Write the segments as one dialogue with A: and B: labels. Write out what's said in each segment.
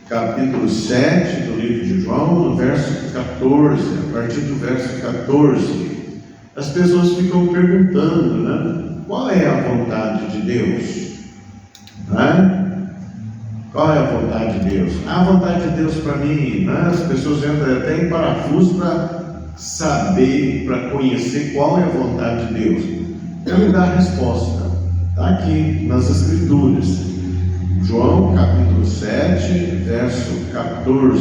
A: capítulo 7 do livro de João, no verso 14, a partir do verso 14, as pessoas ficam perguntando, né? Qual é a vontade de Deus? Né? Qual é a vontade de Deus? A vontade de Deus para mim, né? As pessoas entram até em parafuso para saber, para conhecer qual é a vontade de Deus. Eu me dou a resposta, está aqui nas Escrituras. João capítulo 7, verso 14.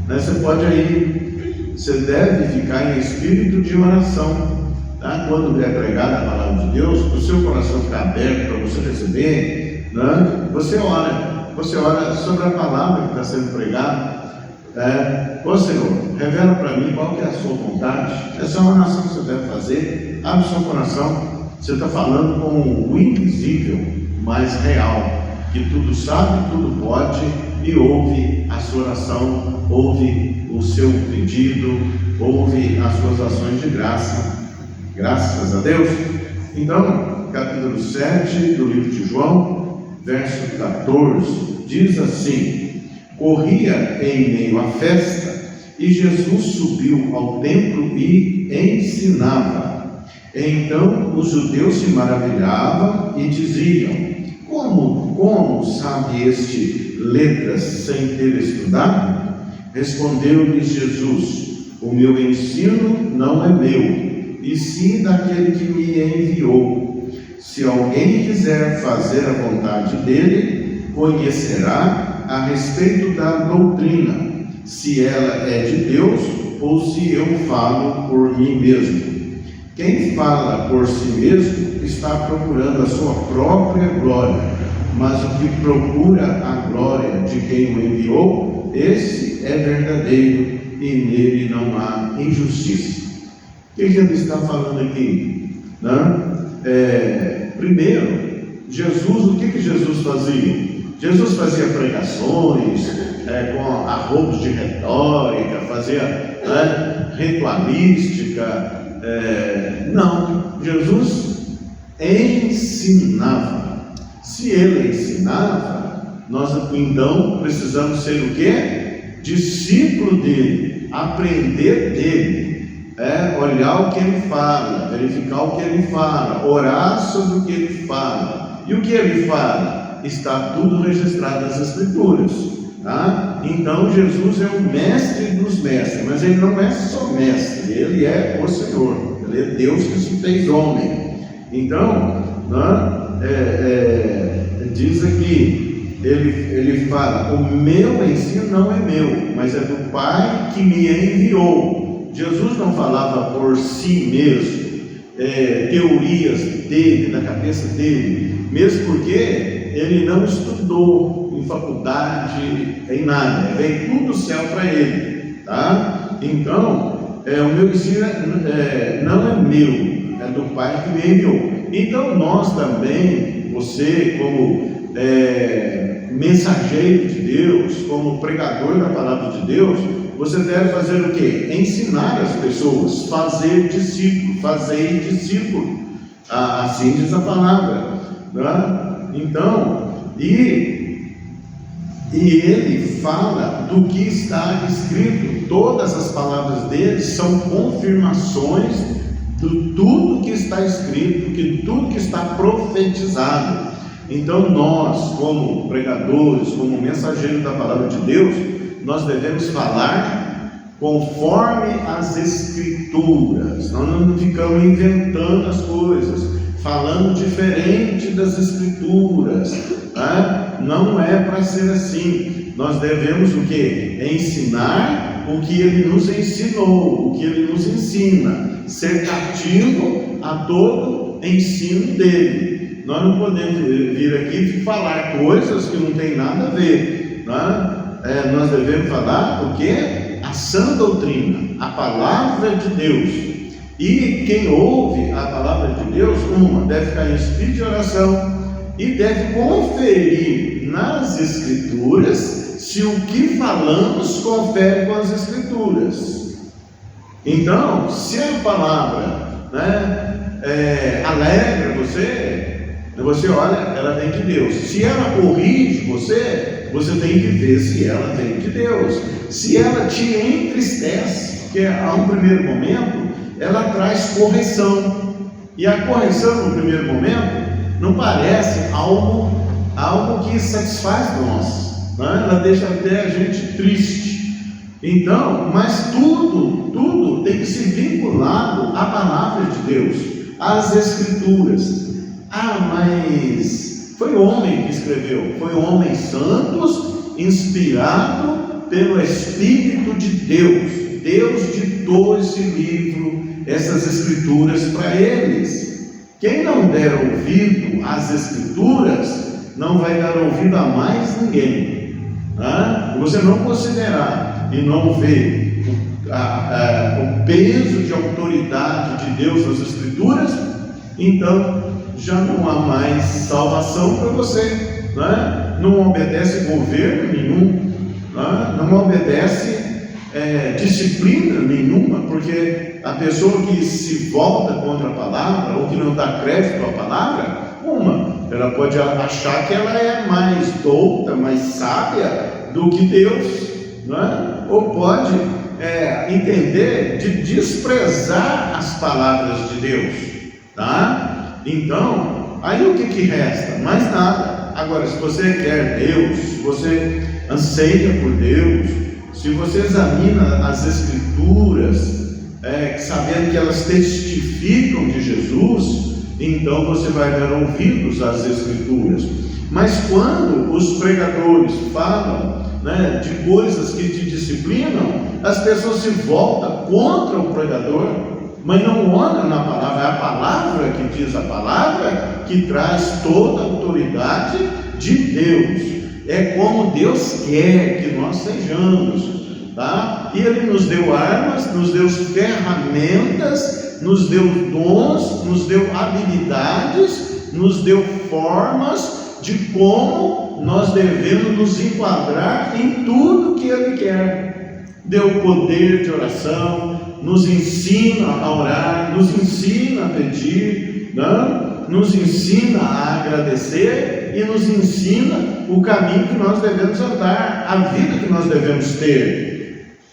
A: Né? Você pode aí, você deve ficar em espírito de oração, tá? Quando é pregada a palavra de Deus, para o seu coração ficar aberto para você receber, né? Você ora sobre a palavra que está sendo pregada. Ô Senhor, revela para mim qual que é a sua vontade. Essa é uma oração que você deve fazer. Abre o seu coração. Você está falando com o invisível, mas real, que tudo sabe, tudo pode, e ouve a sua oração, ouve o seu pedido, ouve as suas ações de graça. Graças a Deus. Então, capítulo 7 do livro de João, verso 14, diz assim: corria em meio à festa, e Jesus subiu ao templo e ensinava. Então os judeus se maravilhavam e diziam: como sabe este letras sem ter estudado? Respondeu-lhes Jesus: o meu ensino não é meu, e sim daquele que me enviou. Se alguém quiser fazer a vontade dele, conhecerá a respeito da doutrina, se ela é de Deus ou se eu falo por mim mesmo. Quem fala por si mesmo está procurando a sua própria glória, mas o que procura a glória de quem o enviou, esse é verdadeiro e nele não há injustiça. O que ele está falando aqui? Primeiro, Jesus, o que Jesus fazia? Jesus fazia pregações com arroubos de retórica, fazia ritualística. Não, Jesus ensinava. Se ele ensinava, nós então precisamos ser o quê? Discípulo dele, aprender dele, olhar o que ele fala, verificar o que ele fala, orar sobre o que ele fala. E o que ele fala? Está tudo registrado nas Escrituras, tá? Então Jesus é o mestre dos mestres, mas ele não é só mestre, ele é o Senhor, ele é Deus que se fez homem. Então, diz aqui, ele fala: o meu ensino não é meu, mas é do Pai que me enviou. Jesus não falava por si mesmo, teorias dele, da cabeça dele, mesmo porque ele não estudou em faculdade, em nada, veio tudo do céu para ele, tá? Então, o meu ensino não é meu, é do Pai que me enviou. Então nós também, você como mensageiro de Deus, como pregador da palavra de Deus, você deve fazer o quê? Ensinar as pessoas, fazer discípulo, assim diz a palavra, né? Então, e ele fala do que está escrito. Todas as palavras dele são confirmações de tudo que está escrito, de tudo que está profetizado. Então nós, como pregadores, como mensageiros da palavra de Deus, nós devemos falar conforme as Escrituras. Nós não ficamos inventando as coisas, falando diferente das Escrituras, tá? Não é para ser assim. Nós devemos o quê? Ensinar o que ele nos ensinou, o que ele nos ensina, ser cativo a todo ensino dele. Nós não podemos vir aqui e falar coisas que não tem nada a ver, né? Nós devemos falar o quê? A sã doutrina, a palavra de Deus. E quem ouve a palavra de Deus, deve ficar em espírito de oração e deve conferir nas Escrituras se o que falamos confere com as Escrituras. Então, se a palavra alegra você, Você olha, ela vem de Deus. Se ela corrige você, você tem que ver se ela vem de Deus. Se ela te entristece, porque a um primeiro momento ela traz correção, e a correção no primeiro momento não parece algo que satisfaz nós, né? Ela deixa até a gente triste. Então, mas tudo tem que ser vinculado à palavra de Deus, às Escrituras. Mas foi homem que escreveu, foi homens santos, inspirado pelo Espírito de Deus. Deus ditou esse livro, essas Escrituras para eles. Quem não der ouvido às Escrituras, não vai dar ouvido a mais ninguém. Se você não considerar e não ver o peso de autoridade de Deus nas Escrituras, então já não há mais salvação para você, não obedece governo nenhum, não obedece disciplina nenhuma, porque a pessoa que se volta contra a palavra, ou que não dá crédito à palavra, ela pode achar que ela é mais douta, mais sábia do que Deus, ou pode entender de desprezar as palavras de Deus, Então, aí o que resta? Mais nada. Agora, se você quer Deus, se você anseia por Deus, se você examina as Escrituras, sabendo que elas testificam de Jesus, então você vai dar ouvidos às Escrituras. Mas quando os pregadores falam de coisas que te disciplinam, as pessoas se voltam contra o pregador, mas não olham na palavra. É a palavra que diz, a palavra que traz toda a autoridade de Deus. É como Deus quer que nós sejamos, E Ele nos deu armas, nos deu ferramentas, nos deu dons, nos deu habilidades, nos deu formas de como nós devemos nos enquadrar em tudo que Ele quer. Deu poder de oração, nos ensina a orar, nos ensina a pedir, nos ensina a agradecer e nos ensina o caminho que nós devemos andar, a vida que nós devemos ter.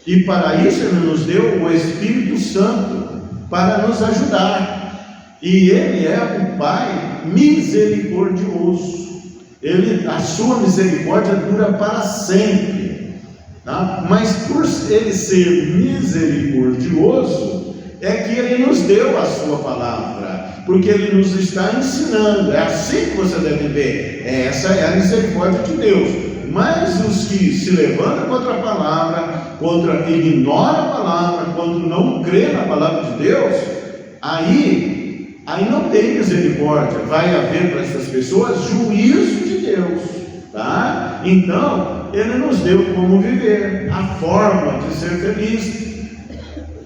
A: E para isso Ele nos deu o Espírito Santo para nos ajudar. E Ele é um Pai misericordioso. A sua misericórdia dura para sempre. Mas por Ele ser misericordioso, é que Ele nos deu a sua palavra, porque Ele nos está ensinando. É assim que você deve ver. Essa é a misericórdia de Deus. Mas os que se levantam contra a palavra, ignoram a palavra, quando não crê na palavra de Deus, aí não tem misericórdia. Vai haver para essas pessoas juízo de Deus, Então Ele nos deu como viver, a forma de ser feliz.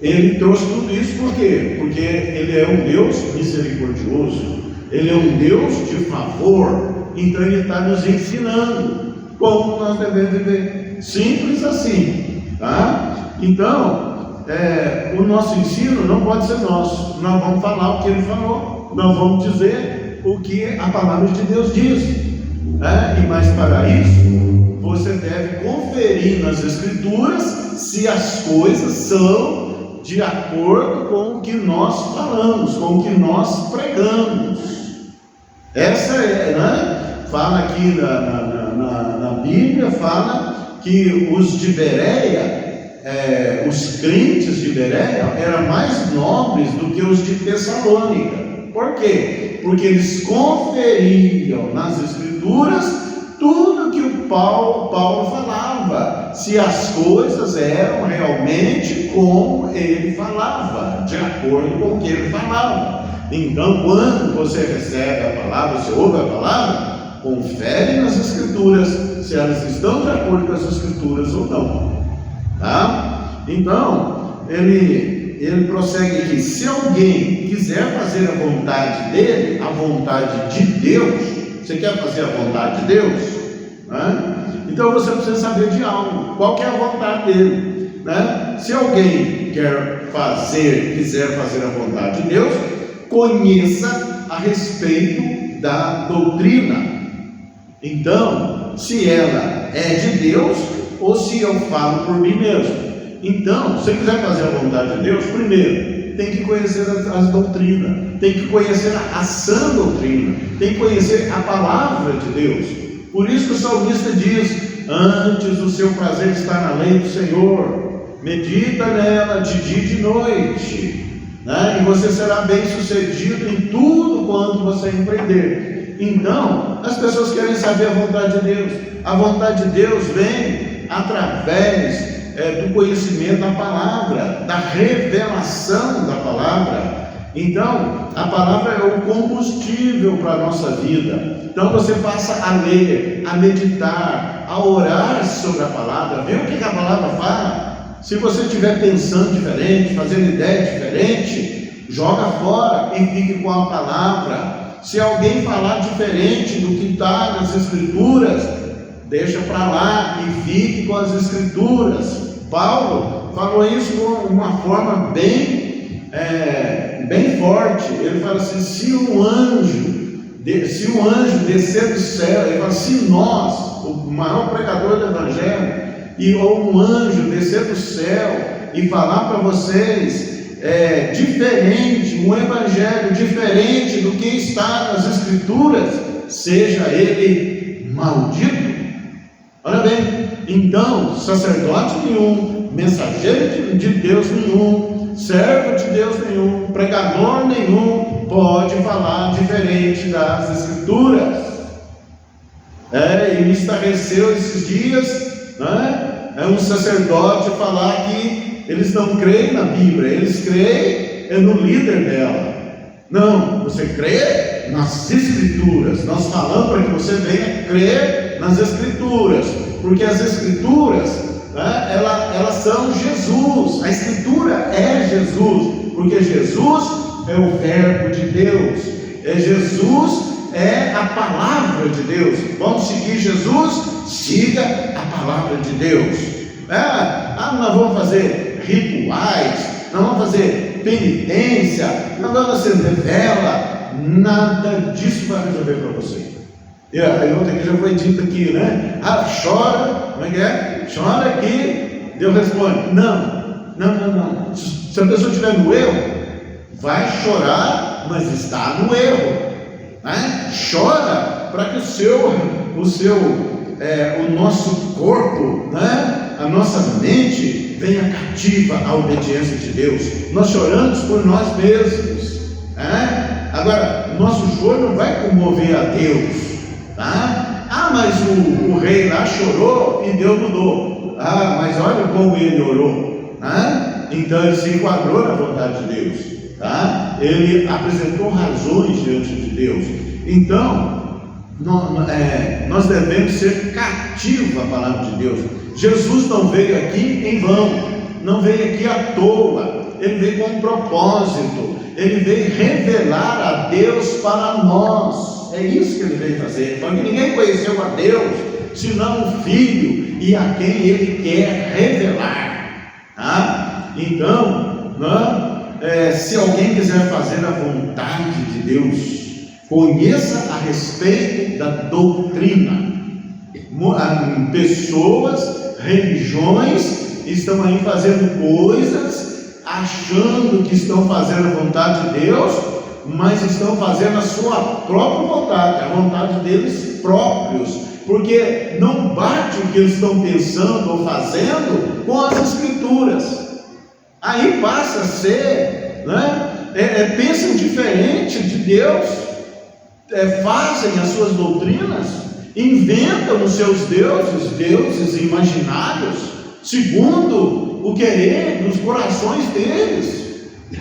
A: Ele trouxe tudo isso por quê? Porque Ele é um Deus misericordioso, Ele é um Deus de favor. Então Ele está nos ensinando como nós devemos viver. Simples assim, Então, o nosso ensino não pode ser nosso. Nós vamos falar o que Ele falou, nós vamos dizer o que a palavra de Deus diz. Mas para isso, você deve conferir nas Escrituras se as coisas são de acordo com o que nós falamos, com o que nós pregamos. Essa fala aqui na Bíblia, fala que os de Bereia, os crentes de Bereia, eram mais nobres do que os de Tessalônica. Por quê? Porque eles conferiam nas Escrituras tudo que o Paulo falava, se as coisas eram realmente como ele falava, de acordo com o que ele falava. Então, quando você recebe a palavra, você ouve a palavra, confere nas Escrituras se elas estão de acordo com as Escrituras ou não, Então, ele prossegue aqui: se alguém quiser fazer a vontade dele, a vontade de Deus, você quer fazer a vontade de Deus? Então você precisa saber de algo, qual que é a vontade dele, Se alguém quiser fazer a vontade de Deus, conheça a respeito da doutrina. Então, se ela é de Deus ou se eu falo por mim mesmo. Então, se você quiser fazer a vontade de Deus, primeiro, tem que conhecer as doutrinas, tem que conhecer a sã doutrina, tem que conhecer a palavra de Deus. Por isso que o salmista diz: antes o seu prazer está na lei do Senhor, medita nela de dia e de noite, né? E você será bem sucedido em tudo quanto você empreender. Então, as pessoas querem saber a vontade de Deus. A vontade de Deus vem através do conhecimento da palavra, da revelação da palavra. Então, a palavra é o combustível para a nossa vida. Então você passa a ler, a meditar, a orar sobre a palavra, ver o que a palavra fala. Se você estiver pensando diferente, fazendo ideia diferente, joga fora e fique com a palavra. Se alguém falar diferente do que está nas Escrituras, deixa para lá e fique com as Escrituras. Paulo falou isso de uma forma bem forte. Ele fala assim: se um anjo descer do céu, ele fala: se nós, o maior pregador do Evangelho, ou um anjo descer do céu e falar para vocês diferente, um Evangelho diferente do que está nas Escrituras, seja ele maldito. Olha bem, então, sacerdote nenhum, mensageiro de Deus nenhum, servo de Deus nenhum, pregador nenhum pode falar diferente das Escrituras. E me estarreceu esses dias, né? Um sacerdote falar que eles não creem na Bíblia, eles creem no líder dela. Não, você crê nas Escrituras. Nós falamos para que você venha crer nas Escrituras, porque as Escrituras, né, elas são Jesus. A Escritura é Jesus, porque Jesus é o Verbo de Deus, Jesus é a palavra de Deus. Vamos seguir Jesus? Siga a palavra de Deus. Nós vamos fazer rituais, nós vamos fazer penitência, nós vamos acender vela. Nada disso vai resolver para você. E a outra que já foi dito aqui, né? Chora, como é que é? Chora aqui, Deus responde: não. Se a pessoa estiver no erro, vai chorar, mas está no erro, né? Chora para que o nosso corpo, né? A nossa mente venha cativa à obediência de Deus. Nós choramos por nós mesmos, né? Agora, nosso choro não vai comover a Deus, tá? Mas o rei lá chorou e Deus mudou. Mas olha como ele orou, tá? Então ele se enquadrou na vontade de Deus, tá? Ele apresentou razões diante de Deus. Então, nós devemos ser cativos à palavra de Deus. Jesus não veio aqui em vão, não veio aqui à toa. Ele veio com um propósito, ele veio revelar a Deus para nós. É isso que ele veio fazer. Então, ninguém conheceu a Deus senão o Filho, e a quem ele quer revelar, tá? Então, se alguém quiser fazer a vontade de Deus, conheça a respeito da doutrina. Pessoas, religiões estão aí fazendo coisas, achando que estão fazendo a vontade de Deus, mas estão fazendo a sua própria vontade, a vontade deles próprios, porque não bate o que eles estão pensando ou fazendo com as Escrituras. Aí passa a ser, né? Pensam diferente de Deus, fazem as suas doutrinas, inventam os seus deuses imaginários, segundo o querer dos corações deles.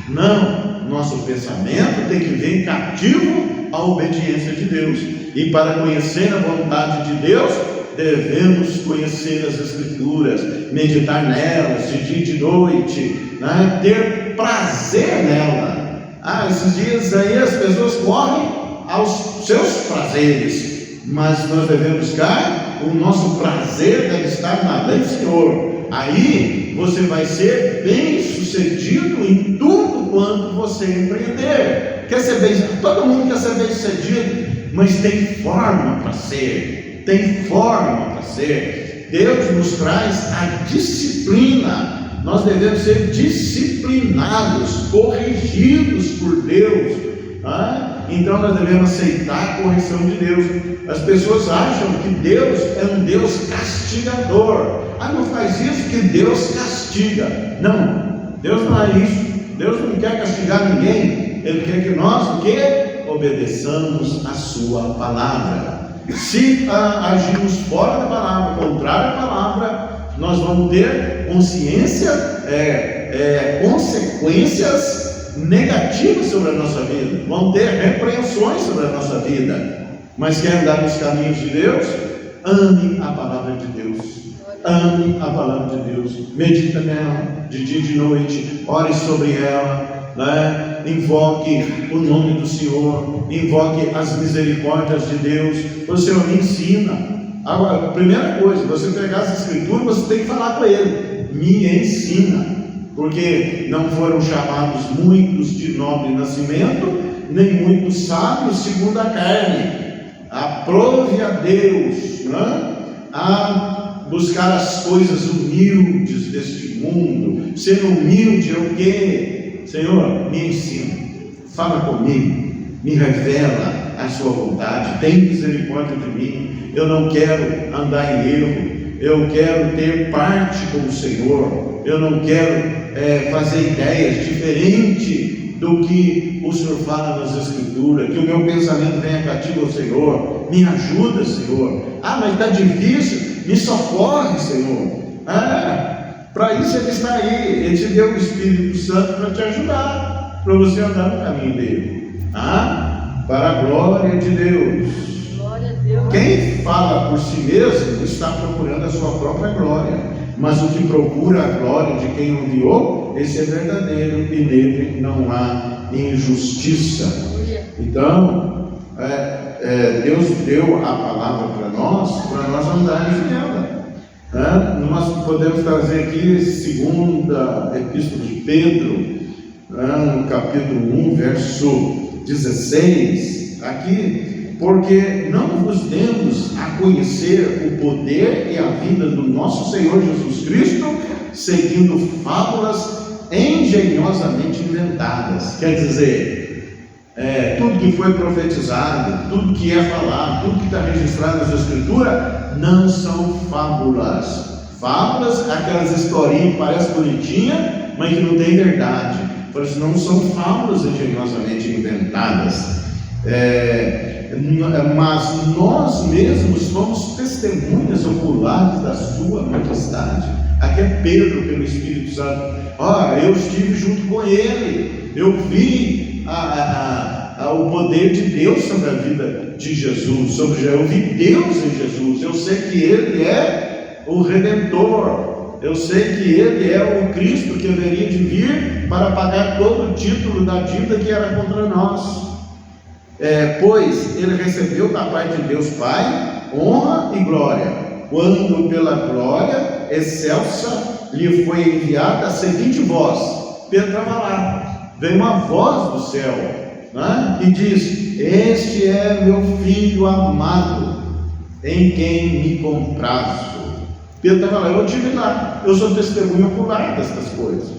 A: Não, nosso pensamento tem que vir cativo à obediência de Deus, e para conhecer a vontade de Deus, devemos conhecer as Escrituras, meditar nelas de dia e de noite, né? Ter prazer nela. Esses dias aí as pessoas correm aos seus prazeres, mas nós devemos buscar o nosso prazer, deve estar na lei do Senhor. Aí você vai ser bem sucedido em tudo quanto você empreender. Todo mundo quer ser bem sucedido, mas tem forma para ser, tem forma para ser. Deus nos traz a disciplina, nós devemos ser disciplinados, corrigidos por Deus, então nós devemos aceitar a correção de Deus. As pessoas acham que Deus é um Deus castigador. Não faz isso que Deus castiga. Não, Deus não é isso. Deus não quer castigar ninguém. Ele quer que nós obedeçamos a sua palavra. Se agirmos fora da palavra, contrário à palavra, nós vamos ter consequências negativas sobre a nossa vida, vamos ter repreensões sobre a nossa vida. Mas quer andar nos caminhos de Deus? Ame a palavra de Deus, ame a palavra de Deus, medita nela de dia e de noite, ore sobre ela, invoque o nome do Senhor, invoque as misericórdias de Deus. O Senhor me ensina. Agora, a primeira coisa, você pegar as escrituras, você tem que falar com Ele, me ensina, porque não foram chamados muitos de nobre nascimento, nem muitos sábios segundo a carne. Aprove a Deus, a buscar as coisas humildes deste mundo. Ser humilde é o quê? Senhor, me ensina, fala comigo, me revela a sua vontade, tem misericórdia de mim. Eu não quero andar em erro, eu quero ter parte com o Senhor, eu não quero fazer ideias diferentes do que o Senhor fala nas Escrituras, que o meu pensamento venha cativo ao Senhor. Me ajuda, Senhor. Mas está difícil, me socorre, Senhor. Para isso Ele está aí, Ele te deu o Espírito Santo para te ajudar, para você andar no caminho dele, para a glória de Deus.
B: Glória a Deus.
A: Quem fala por si mesmo está procurando a sua própria glória, mas o que procura a glória de quem o enviou, esse é verdadeiro, e nele não há injustiça. Então, Deus deu a palavra para nós andarmos nela. Nós podemos trazer aqui segunda epístola de Pedro, no capítulo 1, verso 16, aqui, porque não vos demos a conhecer o poder e a vida do nosso Senhor Jesus Cristo, seguindo fábulas engenhosamente inventadas. Quer dizer, tudo que foi profetizado, tudo que é falado, tudo que está registrado nas Escrituras, não são fábulas. Fábulas, aquelas historinhas que parecem bonitinhas, mas que não tem verdade. Por isso não são fábulas engenhosamente inventadas. Mas nós mesmos somos testemunhas oculares da sua majestade. Aqui é Pedro pelo Espírito Santo. Eu estive junto com ele, eu vi o poder de Deus sobre a vida de Jesus, eu vi Deus em Jesus. Eu sei que Ele é o Redentor, eu sei que Ele é o Cristo que haveria de vir para pagar todo o título da dívida que era contra nós. Pois Ele recebeu da parte de Deus Pai honra e glória, quando pela glória excelsa lhe foi enviada a seguinte voz. Pedro estava lá, veio uma voz do céu, e diz: este é meu filho amado, em quem me comprazo. Pedro estava lá, eu estive lá, eu sou testemunho ocular destas coisas.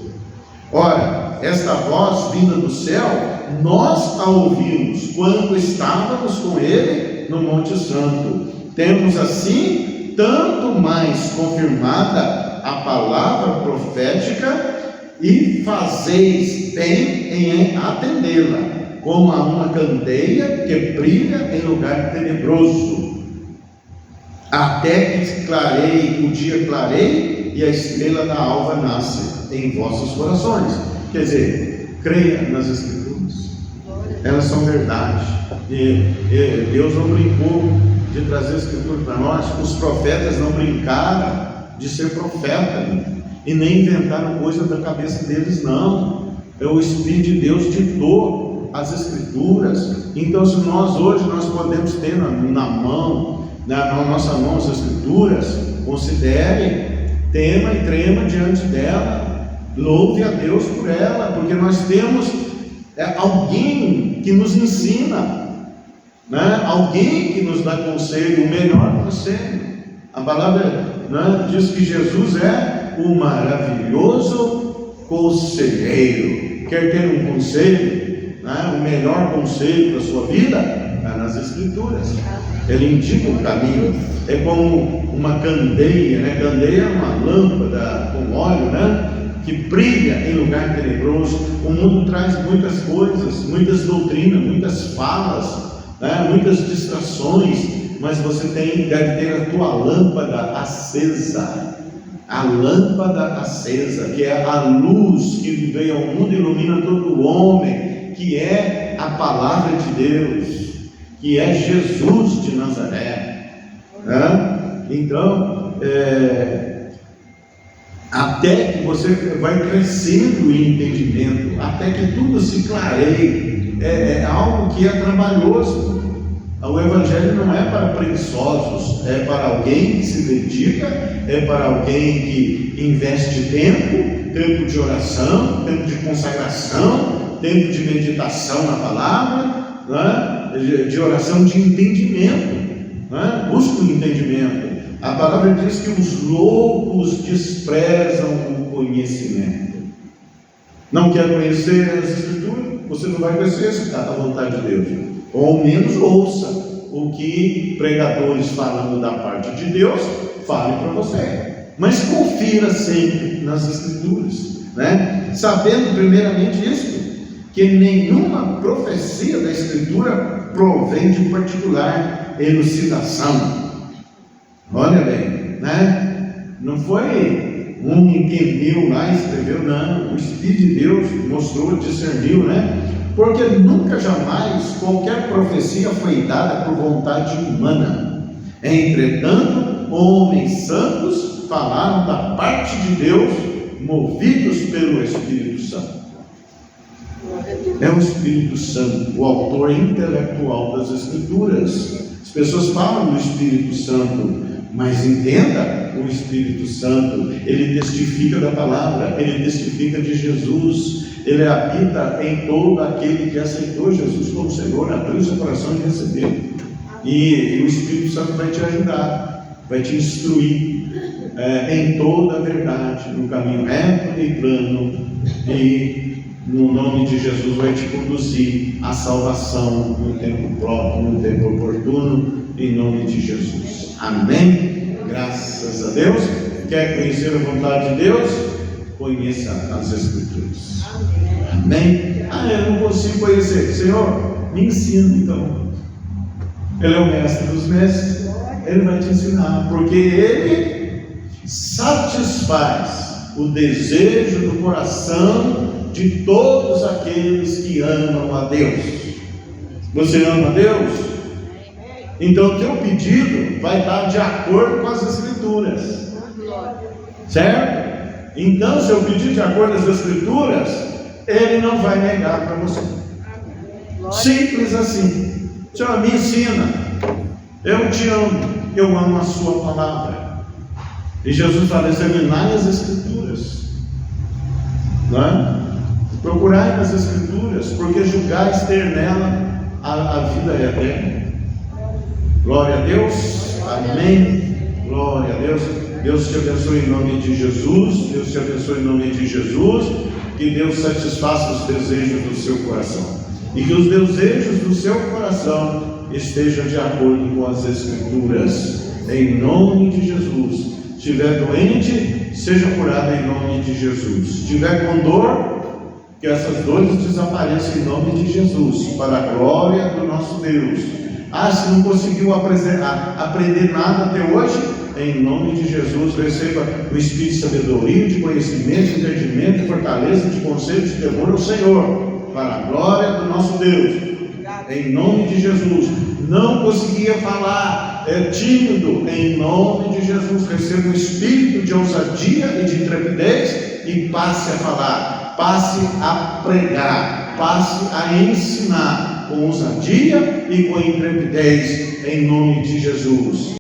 A: Ora, esta voz vinda do céu, nós a ouvimos quando estávamos com ele no Monte Santo. Temos assim tanto mais confirmada a palavra profética, e fazeis bem em atendê-la, como a uma candeia que brilha em lugar tenebroso, até que o dia clareie e a estrela da alva nasce em vossos corações. Quer dizer, creia nas Escrituras, elas são verdade. E Deus não brincou de trazer a Escritura para nós. Os profetas não brincaram de ser profeta, e nem inventaram coisa da cabeça deles, não. O Espírito de Deus ditou as Escrituras. Então, se nós hoje podemos ter na nossa mão as Escrituras, considere, tema e trema diante dela, louve a Deus por ela, porque nós temos alguém que nos ensina. né? Alguém que nos dá conselho, o melhor conselho. A palavra, né, diz que Jesus é o maravilhoso conselheiro. Quer ter um conselho, né, o melhor conselho para a sua vida? Está nas Escrituras. Ele indica o caminho. É como uma candeia, né? Candeia é uma lâmpada com óleo, né, que brilha em lugar tenebroso. O mundo traz muitas coisas, muitas doutrinas, muitas falas, né, muitas distrações, mas você deve ter a tua lâmpada acesa. A lâmpada acesa, que é a luz que veio ao mundo e ilumina todo homem, que é a palavra de Deus, que é Jesus de Nazaré, né? Então, até que você vai crescendo em entendimento, até que tudo se clareie, é algo que é trabalhoso. O Evangelho não é para preguiçosos, é para alguém que se dedica, é para alguém que investe tempo de oração, tempo de consagração, tempo de meditação na palavra, né? De oração de entendimento, né? Busca o entendimento. A palavra diz que os loucos desprezam o conhecimento. Não quer conhecer as Escrituras? Você não vai conhecer a vontade de Deus. Ou ao menos ouça o que pregadores falando da parte de Deus falem para você. Mas confira sempre nas Escrituras, né? Sabendo primeiramente isso, que nenhuma profecia da Escritura provém de particular elucidação. Olha bem, né? Não foi um entendeu lá e escreveu, não. O Espírito de Deus mostrou, discerniu, né? Porque nunca jamais qualquer profecia foi dada por vontade humana. Entretanto, homens santos falaram da parte de Deus, movidos pelo Espírito Santo. É o Espírito Santo, o autor intelectual das Escrituras. As pessoas falam do Espírito Santo, mas entenda, o Espírito Santo, ele testifica da palavra, ele testifica de Jesus, ele habita em todo aquele que aceitou Jesus como Senhor, abriu seu coração e recebeu. E o Espírito Santo vai te ajudar, vai te instruir em toda a verdade, no caminho reto e plano, e no nome de Jesus vai te conduzir à salvação no tempo próprio, no tempo oportuno, em nome de Jesus. Amém? Graças a Deus. Quer conhecer a vontade de Deus? Conheça as Escrituras. Amém? Eu não consigo conhecer. Senhor, me ensina então. Ele é o mestre dos mestres. Ele vai te ensinar, porque Ele satisfaz o desejo do coração de todos aqueles que amam a Deus. Você ama a Deus? Então o teu pedido vai estar de acordo com as Escrituras, certo? Então, se eu pedir de acordo com as Escrituras, Ele não vai negar para você. Simples assim. Senhor, me ensina. Eu te amo, eu amo a sua palavra. E Jesus fala: examinai as Escrituras, não é? Procurai nas Escrituras, porque julgais ter nela a vida eterna. Glória a Deus. Amém. Glória a Deus. Deus te abençoe em nome de Jesus. Deus te abençoe em nome de Jesus. Que Deus satisfaça os desejos do seu coração, e que os desejos do seu coração estejam de acordo com as Escrituras, em nome de Jesus. Se estiver doente, seja curado em nome de Jesus. Se estiver com dor, que essas dores desapareçam em nome de Jesus, para a glória do nosso Deus. Se não conseguiu aprender nada até hoje, em nome de Jesus, receba o Espírito de sabedoria, de conhecimento, de entendimento, de fortaleza, de conselho, de temor ao Senhor, para a glória do nosso Deus, em nome de Jesus. Não conseguia falar, é tímido, em nome de Jesus, receba um espírito de ousadia e de intrepidez e passe a falar, passe a pregar, passe a ensinar com ousadia e com intrepidez, em nome de Jesus.